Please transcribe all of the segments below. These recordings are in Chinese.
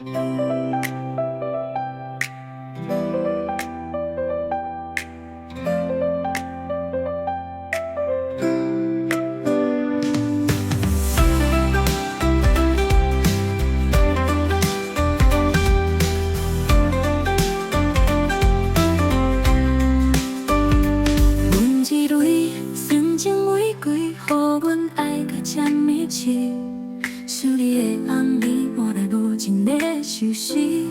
想你的红衣换来无情的休息，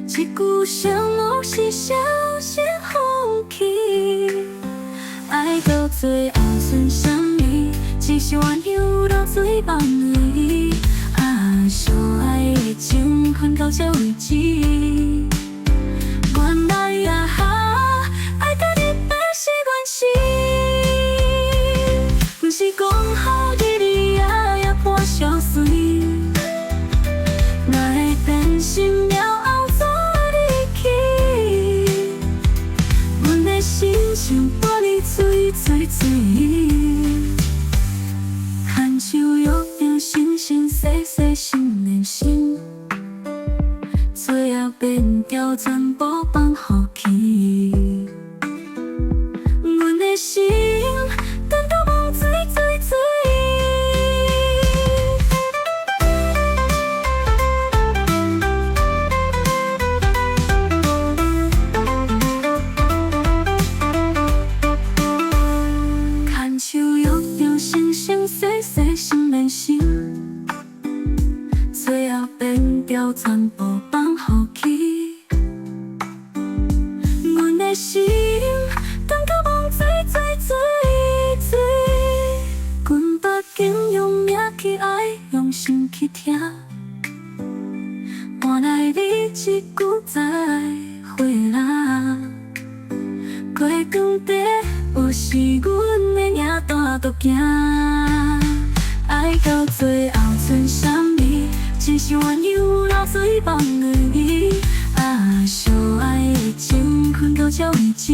一句承诺是小心放弃，爱到最后剩啥物？只是怨尤流水放泪，相爱的情分到这为止。原来爱甲你的是关系，不是讲好日日夜伴相随，哪会变心了后再离去？阮的心像玻璃碎碎碎，牵手约定生生世世心连心，最后变调全部放予去。阮的心等到梦醉醉醉。牵手约定生生世世心连心，最后变调全部放予去。阮的心等到梦醉醉醉醉，阮北京用命去爱，用心去听，换来你一句再会啦。过长地，有时阮的影大都惊，爱到最后剩啥物？只是怨尤流水放泪，相爱的情分到这为止。